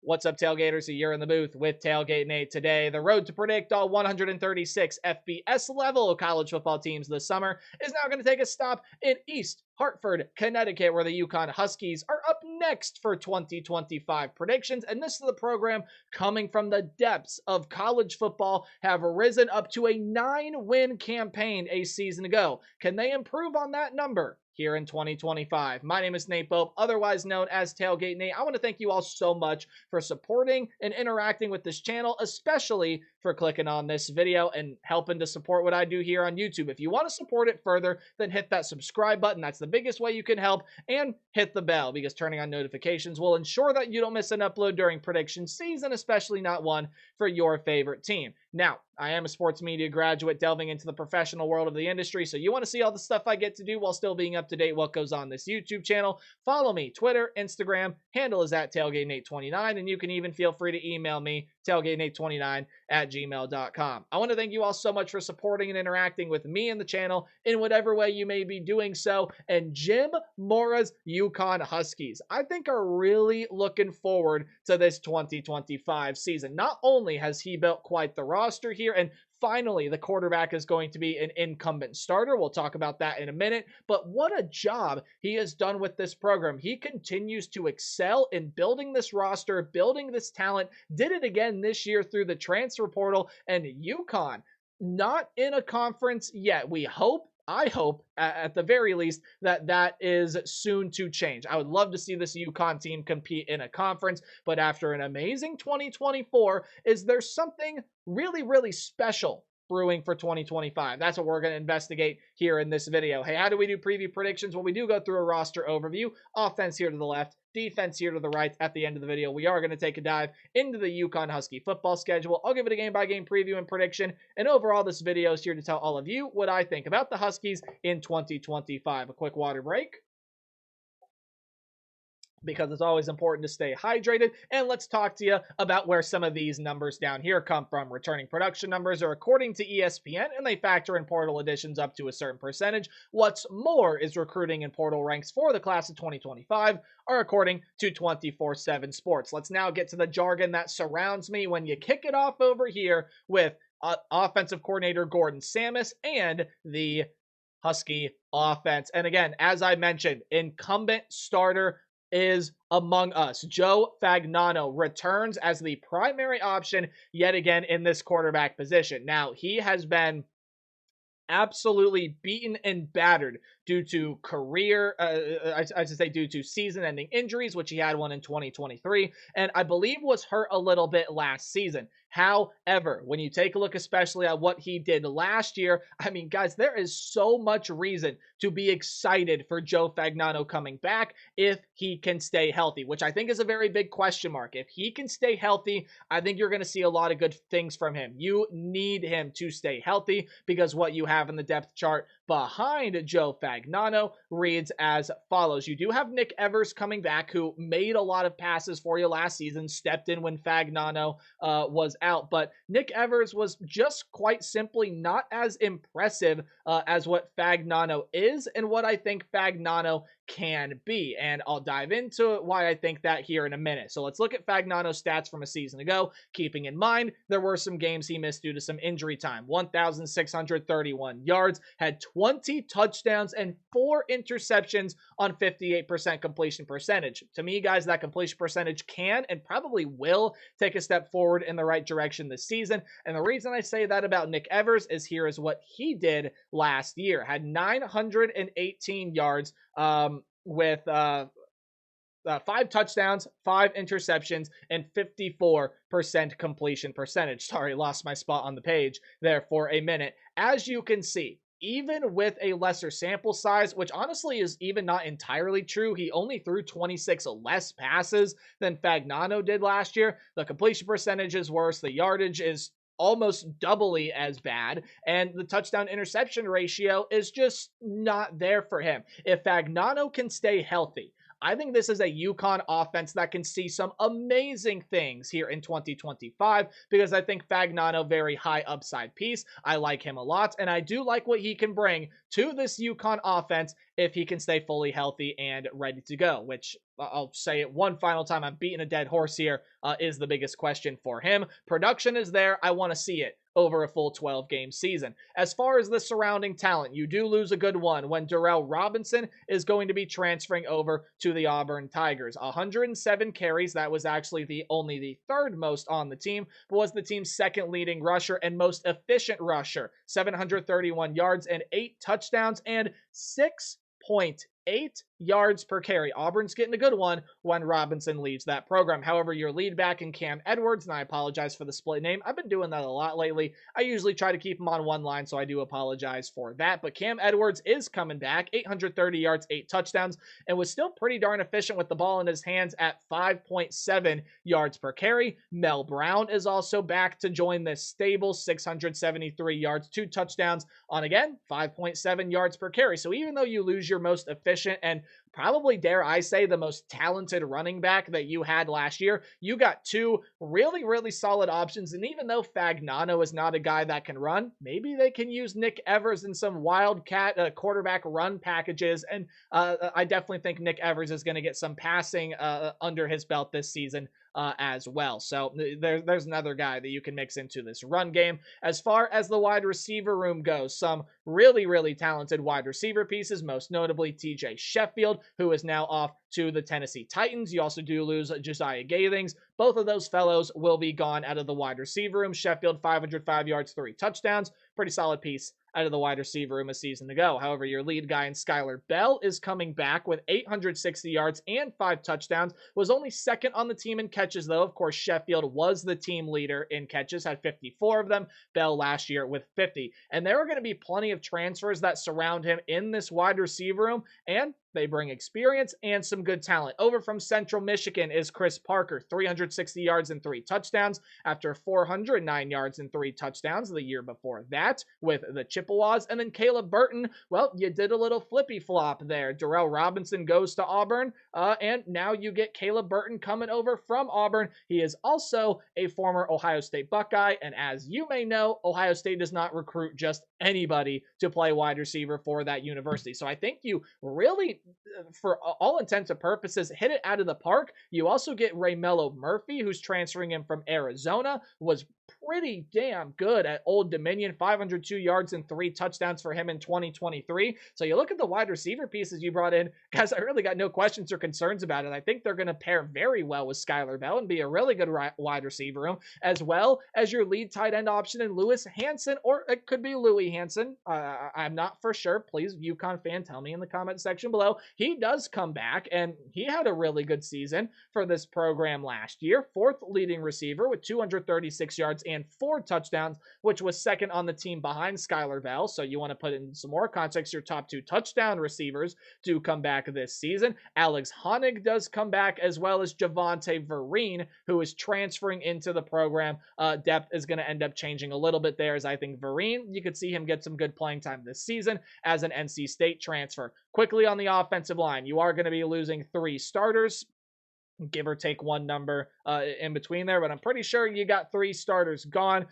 What's up, Tailgaters? You're in the booth with Tailgate Nate today. The road to predict all 136 FBS level college football teams this summer is now going to take a stop in East Hartford, Connecticut, where the UConn Huskies are up next for 2025 predictions. And this is the program coming from the depths of college football, have risen up to a 9-win campaign a season ago. Can they improve on that number here in 2025? My name is Nate Pope, otherwise known as Tailgate Nate. I want to thank you all so much for supporting and interacting with this channel, especially for clicking on this video and helping to support what I do here on YouTube. If you want to support it further, then hit that subscribe button. That's the biggest way you can help, and hit the bell, because turning on notifications will ensure that you don't miss an upload during prediction season, especially not one for your favorite team. Now, I am a sports media graduate delving into the professional world of the industry, so you want to see all the stuff I get to do while still being up to date what goes on this YouTube channel. Follow me, Twitter, Instagram, handle is at TailgateNate29, and you can even feel free to email me, tailgatenate29@gmail.com. I want to thank you all so much for supporting and interacting with me and the channel in whatever way you may be doing so. And Jim Mora's UConn Huskies, I think, are really looking forward to this 2025 season. Not only has he built quite the roster here, and finally, the quarterback is going to be an incumbent starter. We'll talk about that in a minute. But what a job he has done with this program. He continues to excel in building this roster, building this talent. Did it again this year through the transfer portal. And UConn, not in a conference yet. I hope, at the very least, that is soon to change. I would love to see this UConn team compete in a conference, but after an amazing 2024, is there something really, really special brewing for 2025? That's what we're going to investigate here in this video. Hey, how do we do preview predictions? Well, we do go through a roster overview, offense here to the left, defense here to the right. At the end of the video, we are going to take a dive into the UConn Husky football schedule. I'll give it a game-by-game preview and prediction, and overall, this video is here to tell all of you what I think about the Huskies in 2025. A quick water break, because it's always important to stay hydrated. And let's talk to you about where some of these numbers down here come from. Returning production numbers are according to ESPN, and they factor in portal additions up to a certain percentage. What's more is recruiting and portal ranks for the class of 2025 are according to 24/7 Sports. Let's now get to the jargon that surrounds me when you kick it off over here with offensive coordinator Gordon Samus and the Husky offense. And again, as I mentioned, incumbent starter is among us. Joe Fagnano returns as the primary option yet again in this quarterback position. Now, he has been absolutely beaten and battered due to due to season-ending injuries, which he had one in 2023, and I believe was hurt a little bit last season. However, when you take a look especially at what he did last year, I mean, guys, there is so much reason to be excited for Joe Fagnano coming back if he can stay healthy, which I think is a very big question mark. If he can stay healthy, I think you're going to see a lot of good things from him. You need him to stay healthy, because what you have in the depth chart behind Joe Fagnano reads as follows. You do have Nick Evers coming back, who made a lot of passes for you last season, stepped in when Fagnano was out, but Nick Evers was just quite simply not as impressive as what Fagnano is and what I think Fagnano can be, and I'll dive into why I think that here in a minute. So let's look at Fagnano's stats from a season ago, keeping in mind there were some games he missed due to some injury time. 1,631 yards, had 20 touchdowns and 4 interceptions on 58% completion percentage. To me, guys, that completion percentage can and probably will take a step forward in the right direction this season, and the reason I say that about Nick Evers is here is what he did last year. Had 918 yards, with 5 touchdowns, 5 interceptions, and 54% completion percentage. Sorry, lost my spot on the page there for a minute. As you can see, even with a lesser sample size, which honestly is even not entirely true, he only threw 26 less passes than Fagnano did last year. The completion percentage is worse. The yardage is almost doubly as bad, and the touchdown interception ratio is just not there for him. If Fagnano can stay healthy, I think this is a UConn offense that can see some amazing things here in 2025 because I think Fagnano, very high upside piece. I like him a lot, and I do like what he can bring to this UConn offense if he can stay fully healthy and ready to go, which I'll say it one final time. I'm beating a dead horse here, is the biggest question for him. Production is there. I want to see it over a full 12-game season. As far as the surrounding talent, you do lose a good one when Darrell Robinson is going to be transferring over to the Auburn Tigers. 107 carries. That was actually only the third most on the team, but was the team's second leading rusher and most efficient rusher. 731 yards and 8 touchdowns and 6.8 yards per carry. Auburn's getting a good one when Robinson leaves that program. However, your lead back in Cam Edwards, and I apologize for the split name. I've been doing that a lot lately. I usually try to keep him on one line, so I do apologize for that. But Cam Edwards is coming back, 830 yards, 8 touchdowns, and was still pretty darn efficient with the ball in his hands at 5.7 yards per carry. Mel Brown is also back to join this stable, 673 yards, 2 touchdowns on, again, 5.7 yards per carry. So even though you lose your most efficient and probably, dare I say, the most talented running back that you had last year, you got 2 really, really solid options. And even though Fagnano is not a guy that can run, maybe they can use Nick Evers in some wildcat quarterback run packages. And I definitely think Nick Evers is going to get some passing under his belt this season as well. So there's another guy that you can mix into this run game. As far as the wide receiver room goes, some really, really talented wide receiver pieces, most notably TJ Sheffield, who is now off to the Tennessee Titans. You also do lose Josiah Gathings. Both of those fellows will be gone out of the wide receiver room. Sheffield, 505 yards, 3 touchdowns. Pretty solid piece out of the wide receiver room a season ago. However, your lead guy in Skylar Bell is coming back with 860 yards and 5 touchdowns. Was only second on the team in catches, though. Of course, Sheffield was the team leader in catches, had 54 of them. Bell last year with 50. And there are going to be plenty of transfers that surround him in this wide receiver room, and they bring experience and some good talent. Over from Central Michigan is Chris Parker, 360 yards and 3 touchdowns after 409 yards and 3 touchdowns the year before that with the Chippewas. And then Caleb Burton, well, you did a little flippy flop there. Darrell Robinson goes to Auburn, and now you get Caleb Burton coming over from Auburn. He is also a former Ohio State Buckeye, and as you may know, Ohio State does not recruit just anybody to play wide receiver for that university. So I think you really, for all intents and purposes, hit it out of the park. You also get Raymello Murphy, who's transferring in from Arizona, was pretty damn good at Old Dominion, 502 yards and 3 touchdowns for him in 2023. So you look at the wide receiver pieces you brought in, guys, I really got no questions or concerns about it. I think they're going to pair very well with Skylar Bell and be a really good wide receiver room, as well as your lead tight end option in Lewis Hansen, or it could be Louis Hansen. I'm not for sure. Please, UConn fan, tell me in the comment section below. He does come back, and he had a really good season for this program last year. 4th leading receiver with 236 yards and 4 touchdowns, which was second on the team behind Skylar Bell. So you want to put in some more context. Your top 2 touchdown receivers do come back this season. Alex Honig does come back, as well as Javonte Vereen, who is transferring into the program. Depth is going to end up changing a little bit there, as I think Vereen, you could see him get some good playing time this season as an NC State transfer. Quickly on the offensive line, you are going to be losing 3 starters, give or take one number in between there, but I'm pretty sure you got 3 starters gone.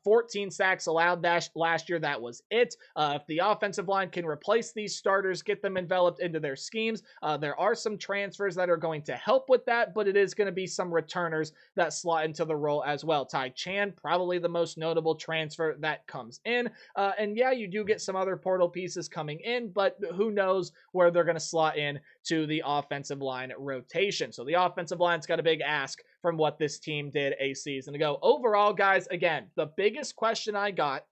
14 sacks allowed last year. That was it. If the offensive line can replace these starters, get them enveloped into their schemes, there are some transfers that are going to help with that, but it is going to be some returners that slot into the role as well. Ty Chan, probably the most notable transfer that comes in. And yeah, you do get some other portal pieces coming in, but who knows where they're going to slot in to the offensive line rotation. So the offensive line's got a big ask from what this team did a season ago. Overall, guys, again, the biggest question I got,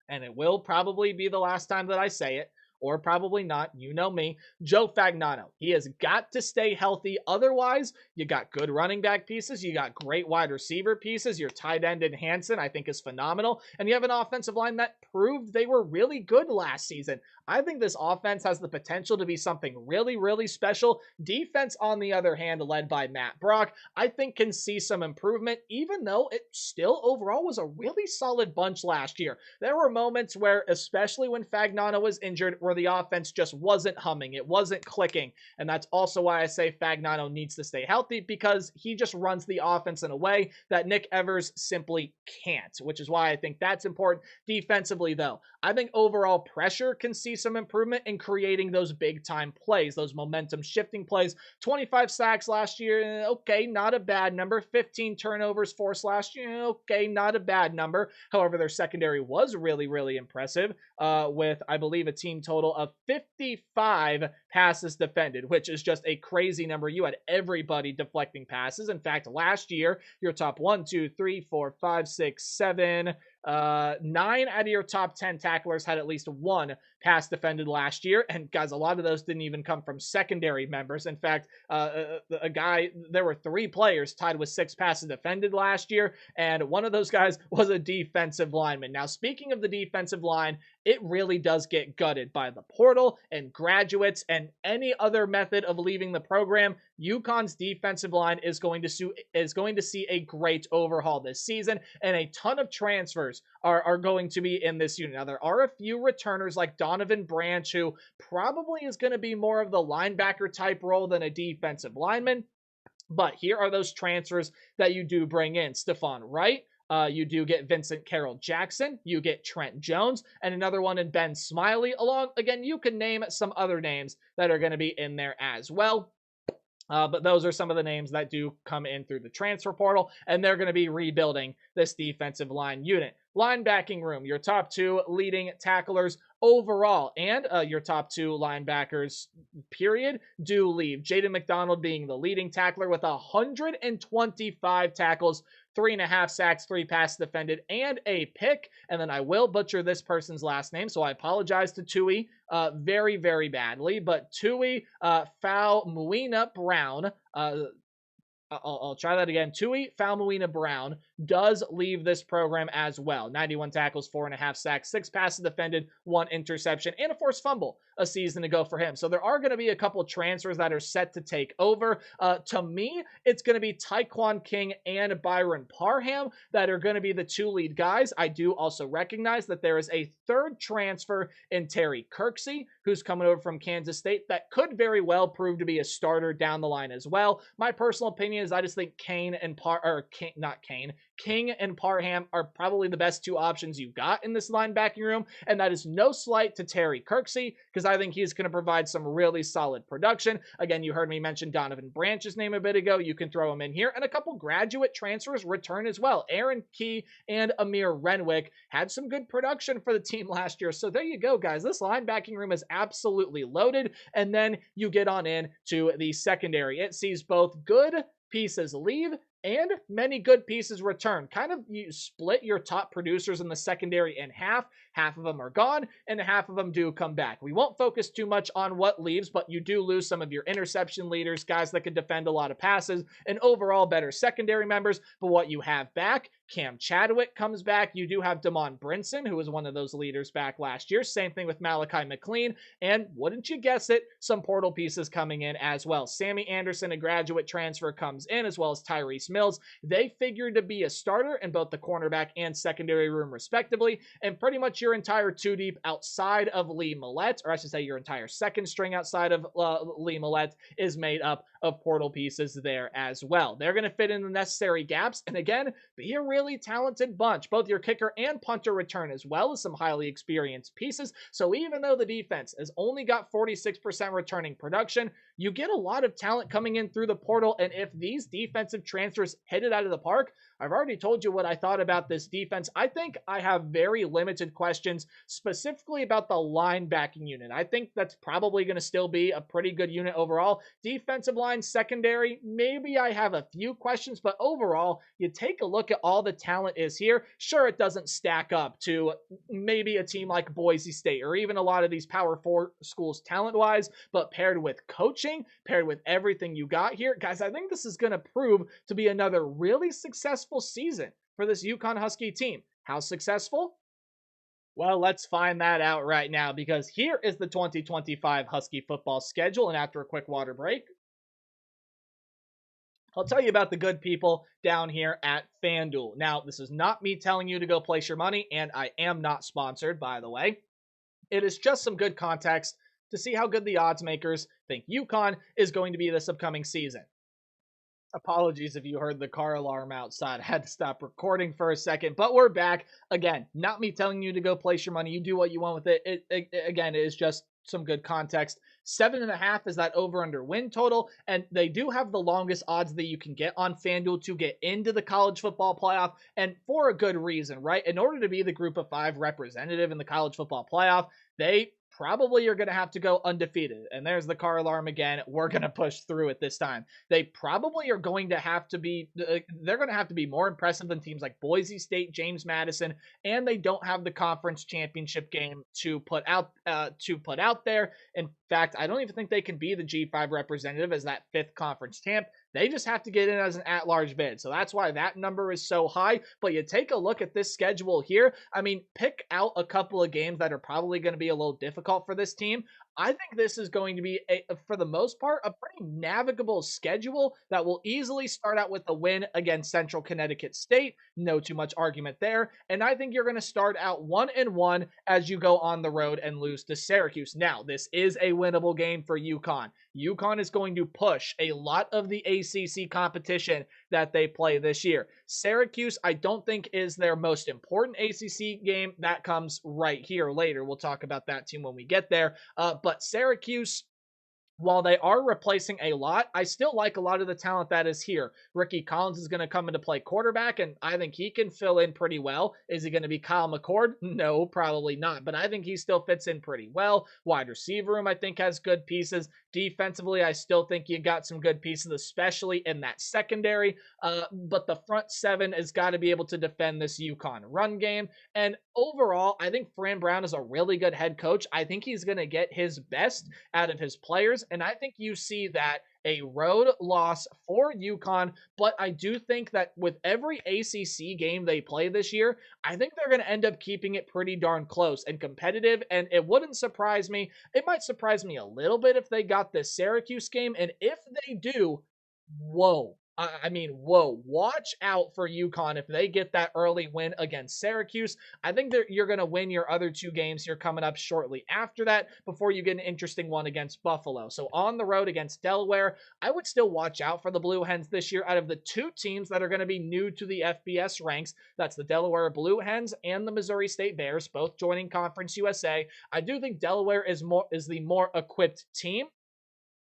and it will probably be the last time that I say it, or probably not, you know me, Joe Fagnano. He has got to stay healthy. Otherwise, you got good running back pieces. You got great wide receiver pieces. Your tight end in Hansen, I think, is phenomenal. And you have an offensive line that proved they were really good last season. I think this offense has the potential to be something really, really special. Defense, on the other hand, led by Matt Brock, I think can see some improvement, even though it still overall was a really solid bunch last year. There were moments where, especially when Fagnano was injured, where where the offense just wasn't humming. It wasn't clicking. And that's also why I say Fagnano needs to stay healthy, because he just runs the offense in a way that Nick Evers simply can't, which is why I think that's important. Defensively, though, I think overall pressure can see some improvement in creating those big time plays, those momentum shifting plays. 25 sacks last year, okay, not a bad number. 15 turnovers forced last year, okay, not a bad number. However, their secondary was really, really impressive, with, I believe, a team total of 55 passes defended, which is just a crazy number. You had everybody deflecting passes. In fact, last year, your top 1, 2, 3, 4, 5, 6, 7, 9 out of your top 10 tacklers had at least one pass defended last year. And guys, a lot of those didn't even come from secondary members. In fact, there were 3 players tied with 6 passes defended last year, and one of those guys was a defensive lineman. Now, speaking of the defensive line, it really does get gutted by the portal and graduates and any other method of leaving the program. UConn's defensive line is going to see a great overhaul this season, and a ton of transfers are going to be in this unit. Now, there are a few returners like Donovan Branch, who probably is going to be more of the linebacker type role than a defensive lineman. But here are those transfers that you do bring in. Stephon Wright. You do get Vincent Carroll Jackson. You get Trent Jones, and another one in Ben Smiley. Along, again, you can name some other names that are going to be in there as well. But those are some of the names that do come in through the transfer portal, and they're going to be rebuilding this defensive line unit. Linebacking room, your top 2 leading tacklers overall, and your top 2 linebackers, period, do leave. Jaden McDonald being the leading tackler with 125 tackles, 3.5 sacks, 3 passes defended, and a pick. And then I will butcher this person's last name, so I apologize to Tui very, very badly. But Tui Faumuina Brown, I'll try that again. Tui Faumuina Brown does leave this program as well. 91 tackles, 4.5 sacks, 6 passes defended, 1 interception, and a forced fumble a season ago for him. So there are going to be a couple transfers that are set to take over. To me, it's going to be Tyquan King and Byron Parham that are going to be the 2 lead guys. I do also recognize that there is a 3rd transfer in Terry Kirksey, who's coming over from Kansas State, that could very well prove to be a starter down the line as well. My personal opinion is I just think King and Parham are probably the best 2 options you got in this linebacking room, and that is no slight to Terry Kirksey, because I think he's going to provide some really solid production. Again, you heard me mention Donovan Branch's name a bit ago. You can throw him in here, and a couple graduate transfers return as well. Aaron Key and Amir Renwick had some good production for the team last year, so there you go, guys. This linebacking room is absolutely loaded, and then you get on in to the secondary. It sees both good pieces leave and many good pieces return. Kind of, you split your top producers in the secondary in half. Half of them are gone, and half of them do come back. We won't focus too much on what leaves, but you do lose some of your interception leaders, guys that could defend a lot of passes, and overall better secondary members. But what you have back, Cam Chadwick comes back. You do have Damon Brinson, who was one of those leaders back last year. Same thing with Malachi McLean. And wouldn't you guess it, some portal pieces coming in as well. Sammy Anderson, a graduate transfer, comes in, as well as Tyrese Mills. They figured to be a starter in both the cornerback and secondary room, respectively. And pretty much your entire 2 deep outside of Lee Millette, or I should say your entire second string outside of Lee Millette, is made up of portal pieces there as well. They're going to fit in the necessary gaps, and again, be a really talented bunch. Both your kicker and punter return, as well as some highly experienced pieces. So even though the defense has only got 46% returning production, you get a lot of talent coming in through the portal, and if these defensive transfers hit it out of the park, I've already told you what I thought about this defense. I think I have very limited questions specifically about the linebacking unit. I think that's probably going to still be a pretty good unit overall. Defensive line, secondary, maybe I have a few questions, but overall, you take a look at all the talent is here. Sure, it doesn't stack up to maybe a team like Boise State or even a lot of these Power 4 schools talent-wise, but paired with coaching, paired with everything you got here, guys, I think this is going to prove to be another really successful season for this UConn Husky team. How successful? Well, let's find that out right now, because here is the 2025 Husky football schedule, and after a quick water break, I'll tell you about the good people down here at FanDuel. Now, this is not me telling you to go place your money, and I am not sponsored, by the way. It is just some good context to see how good the odds makers think UConn is going to be this upcoming season. Apologies if you heard the car alarm outside. I had to stop recording for a second, but we're back. Again, not me telling you to go place your money. You do what you want with it. Again, it is just some good context. 7.5 is that over under win total, and they do have the longest odds that you can get on FanDuel to get into the college football playoff, and for a good reason, right? In order to be the group of 5 representative in the college football playoff, they probably are going to have to go undefeated. And there's the car alarm again. We're going to push through it this time. They probably are going to have to be, they're going to have to be more impressive than teams like Boise State, James Madison, and they don't have the conference championship game to put out there. In fact, I don't even think they can be the G5 representative as that 5th conference champ. They just have to get in as an at-large bid. So that's why that number is so high. But you take a look at this schedule here. I mean, pick out a couple of games that are probably going to be a little difficult for this team. I think this is going to be, for the most part, a pretty navigable schedule that will easily start out with a win against Central Connecticut State. No too much argument there. And I think you're going to start out 1-1 as you go on the road and lose to Syracuse. Now, this is a winnable game for UConn. UConn is going to push a lot of the ACC competition that they play this year. Syracuse, I don't think, is their most important ACC game. That comes right here later. We'll talk about that team when we get there. But Syracuse, while they are replacing a lot, I still like a lot of the talent that is here. Ricky Collins is going to come into play quarterback, and I think he can fill in pretty well. Is he going to be Kyle McCord? No, probably not, but I think he still fits in pretty well. Wide receiver room, I think, has good pieces. Defensively, I still think you got some good pieces, especially in that secondary, but the front 7 has got to be able to defend this UConn run game, and overall, I think Fran Brown is a really good head coach. I think he's going to get his best out of his players, and I think you see that a road loss for UConn, but I do think that with every ACC game they play this year, I think they're going to end up keeping it pretty darn close and competitive, and it wouldn't surprise me. It might surprise me a little bit if they got this Syracuse game, and if they do, whoa. Whoa, watch out for UConn if they get that early win against Syracuse. I think that you're going to win your other 2 games here coming up shortly after that before you get an interesting one against Buffalo. So on the road against Delaware, I would still watch out for the Blue Hens this year. Out of the 2 teams that are going to be new to the FBS ranks, that's the Delaware Blue Hens and the Missouri State Bears, both joining Conference USA. I do think Delaware is the more equipped team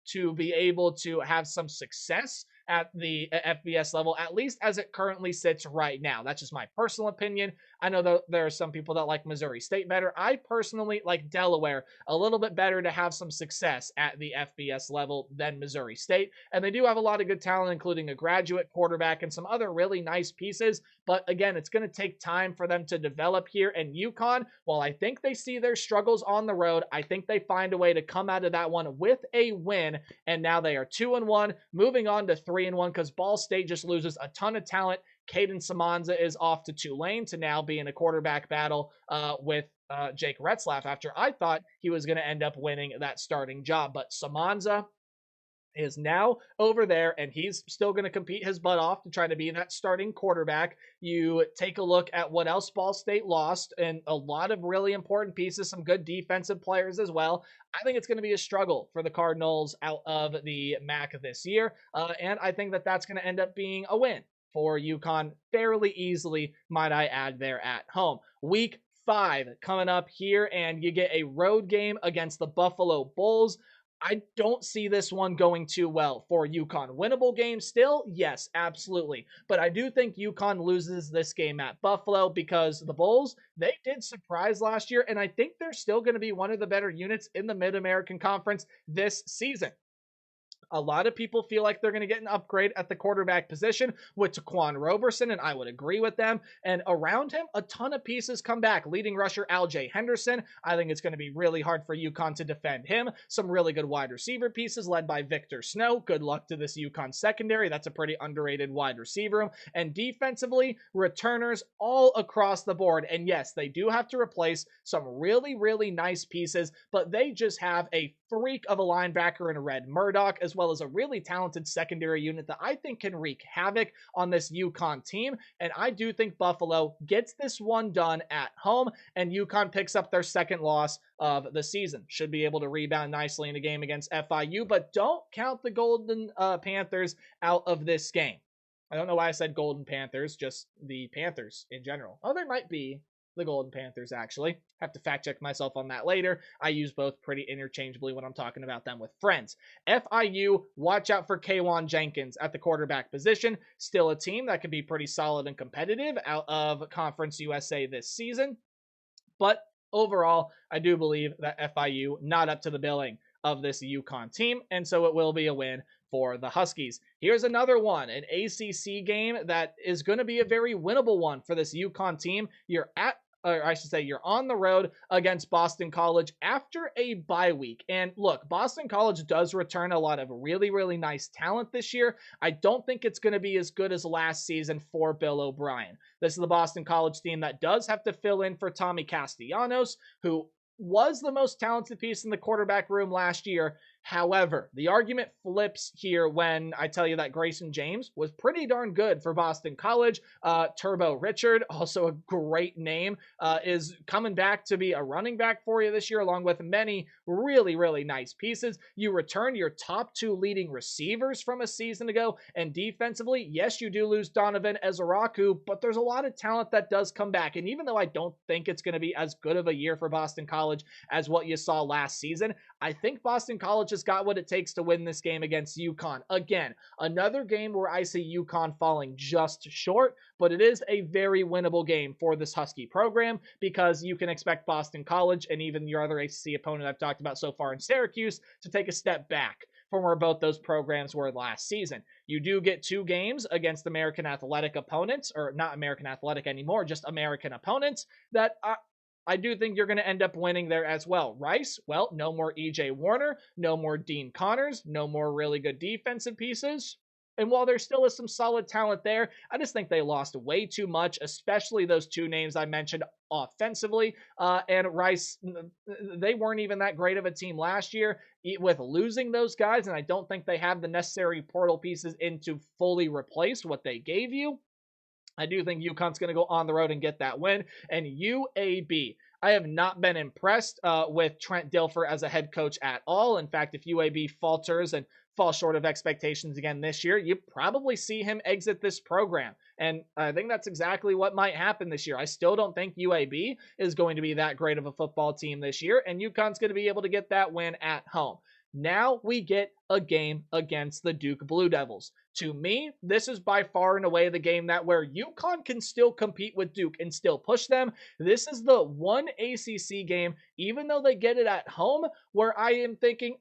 to be able to have some success at the FBS level, at least as it currently sits right now. That's just my personal opinion. I know that there are some people that like Missouri State better. I personally like Delaware a little bit better to have some success at the FBS level than Missouri State. And they do have a lot of good talent, including a graduate quarterback and some other really nice pieces. But again, it's going to take time for them to develop here. And UConn, while I think they see their struggles on the road, I think they find a way to come out of that one with a win. And now they are 2-1, moving on to 3-1 because Ball State just loses a ton of talent. Caden Samanza is off to Tulane to now be in a quarterback battle with Jake Retzlaff after I thought he was going to end up winning that starting job. But Samanza is now over there, and he's still going to compete his butt off to try to be that starting quarterback. You take a look at what else Ball State lost, and a lot of really important pieces, some good defensive players as well. I think it's going to be a struggle for the Cardinals out of the MAC this year, and I think that that's going to end up being a win for UConn fairly easily, might I add, there at home. Week 5 coming up here, and you get a road game against the Buffalo Bulls. I don't see this one going too well for UConn. Winnable game still? Yes, absolutely. But I do think UConn loses this game at Buffalo because the Bulls, they did surprise last year, and I think they're still going to be one of the better units in the Mid-American Conference this season. A lot of people feel like they're going to get an upgrade at the quarterback position with Taquan Roberson, and I would agree with them. And around him, a ton of pieces come back. Leading rusher Al-Jay Henderson, I think it's going to be really hard for UConn to defend him. Some really good wide receiver pieces led by Victor Snow. Good luck to this UConn secondary. That's a pretty underrated wide receiver room. And defensively, returners all across the board. And yes, they do have to replace some really, really nice pieces, but they just have a freak of a linebacker in Red Murdoch, as well as a really talented secondary unit that I think can wreak havoc on this UConn team. And I do think Buffalo gets this one done at home, and UConn picks up their second loss of the season. Should be able to rebound nicely in a game against FIU, but don't count the Golden Panthers out of this game. I don't know why I said Golden Panthers, just the Panthers in general. Oh, they might be the Golden Panthers, actually. Have to fact check myself on that later. I use both pretty interchangeably when I'm talking about them with friends. FIU, watch out for K'Wan Jenkins at the quarterback position. Still a team that could be pretty solid and competitive out of Conference USA this season. But overall, I do believe that FIU not up to the billing of this UConn team, and so it will be a win for the Huskies. Here's another one, an ACC game that is going to be a very winnable one for this UConn team. You're on the road against Boston College after a bye week. And look, Boston College does return a lot of really, really nice talent this year. I don't think it's going to be as good as last season for Bill O'Brien. This is the Boston College team that does have to fill in for Tommy Castellanos, who was the most talented piece in the quarterback room last year. However, the argument flips here when I tell you that Grayson James was pretty darn good for Boston College. Turbo Richard, also a great name, is coming back to be a running back for you this year, along with many really, really nice pieces. You return your top two leading receivers from a season ago, and defensively, yes, you do lose Donovan Ezaraku, but there's a lot of talent that does come back. And even though I don't think it's going to be as good of a year for Boston College as what you saw last season, I think Boston College has got what it takes to win this game against UConn. Again, another game where I see UConn falling just short, but it is a very winnable game for this Husky program because you can expect Boston College and even your other ACC opponent I've talked about so far in Syracuse to take a step back from where both those programs were last season. You do get two games against American Athletic opponents, or not American Athletic anymore, just American opponents that I do think you're going to end up winning there as well. Rice, well, no more EJ Warner, no more Dean Connors, no more really good defensive pieces. And while there still is some solid talent there, I just think they lost way too much, especially those two names I mentioned offensively. And Rice, they weren't even that great of a team last year with losing those guys, and I don't think they have the necessary portal pieces in to fully replace what they gave you. I do think UConn's going to go on the road and get that win. And UAB, I have not been impressed with Trent Dilfer as a head coach at all. In fact, if UAB falters and falls short of expectations again this year, you probably see him exit this program. And I think that's exactly what might happen this year. I still don't think UAB is going to be that great of a football team this year, and UConn's going to be able to get that win at home. Now we get a game against the Duke Blue Devils. To me, this is by far and away the game that where UConn can still compete with Duke and still push them. This is the one ACC game, even though they get it at home, where I am thinking,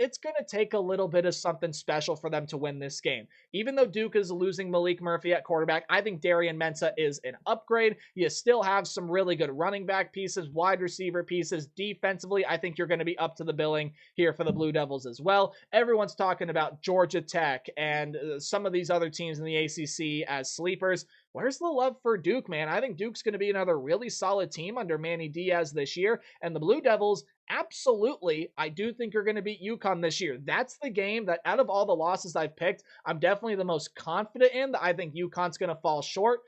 it's going to take a little bit of something special for them to win this game. Even though Duke is losing Malik Murphy at quarterback, I think Darian Mensah is an upgrade. You still have some really good running back pieces, wide receiver pieces. Defensively, I think you're going to be up to the billing here for the Blue Devils as well. Everyone's talking about Georgia Tech and some of these other teams in the ACC as sleepers. Where's the love for Duke, man? I think Duke's going to be another really solid team under Manny Diaz this year. And the Blue Devils, absolutely, I do think you're going to beat UConn this year. That's the game that out of all the losses I've picked, I'm definitely the most confident in that I think UConn's going to fall short.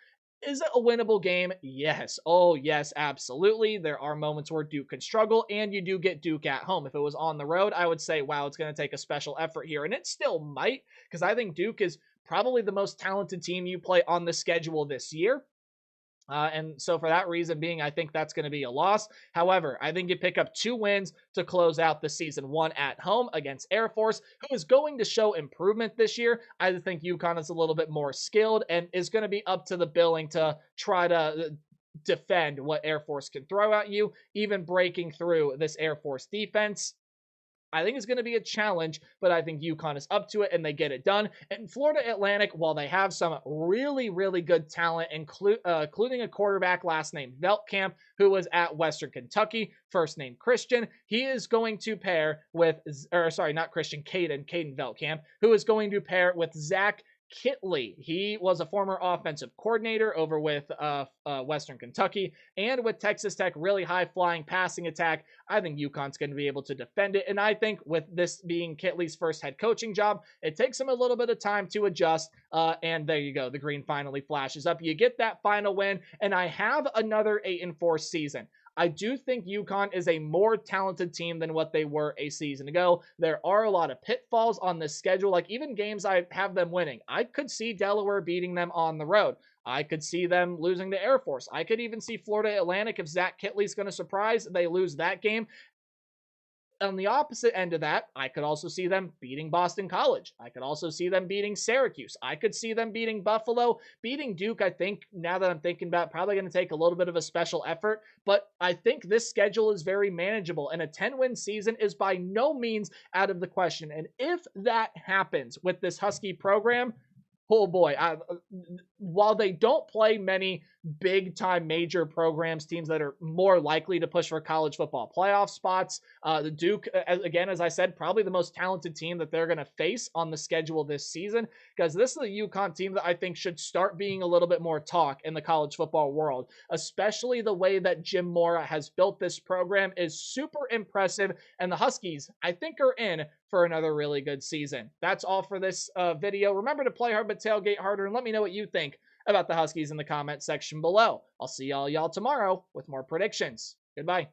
Is it a winnable game? Yes. Oh, yes, absolutely. There are moments where Duke can struggle, and you do get Duke at home. If it was on the road, I would say, wow, it's going to take a special effort here. And it still might, because I think Duke is probably the most talented team you play on the schedule this year. And so for that reason being, I think that's going to be a loss. However, I think you pick up 2 wins to close out the season. One at home against Air Force, who is going to show improvement this year. I think UConn is a little bit more skilled and is going to be up to the billing to try to defend what Air Force can throw at you, even breaking through this Air Force defense. I think it's going to be a challenge, but I think UConn is up to it and they get it done. And Florida Atlantic, while they have some really, really good talent, including a quarterback last name Veltkamp, who was at Western Kentucky, first name Christian, he is going to pair with, Caden Veltkamp, who is going to pair with Zach Kitley. He was a former offensive coordinator over with Western Kentucky and with Texas Tech. Really high flying passing attack. I think UConn's going to be able to defend it. And I think with this being Kitley's first head coaching job, it takes him a little bit of time to adjust. And there you go. The green finally flashes up. You get that final win. And I have another 8-4 season. I do think UConn is a more talented team than what they were a season ago. There are a lot of pitfalls on this schedule, like even games I have them winning. I could see Delaware beating them on the road. I could see them losing to Air Force. I could even see Florida Atlantic if Zach Kitley's going to surprise. They lose that game. On the opposite end of that, I could also see them beating Boston College. I could also see them beating Syracuse. I could see them beating Buffalo. Beating Duke, I think, now that I'm thinking about it, probably going to take a little bit of a special effort. But I think this schedule is very manageable, and a 10-win season is by no means out of the question. And if that happens with this Husky program, oh boy, while they don't play many big-time major programs, teams that are more likely to push for college football playoff spots, the Duke, again, as I said, probably the most talented team that they're going to face on the schedule this season, because this is a UConn team that I think should start being a little bit more talk in the college football world, especially the way that Jim Mora has built this program is super impressive, and the Huskies, I think, are in for another really good season. That's all for this video. Remember to play hard but tailgate harder, and let me know what you think about the Huskies in the comment section below. I'll see y'all tomorrow with more predictions. Goodbye.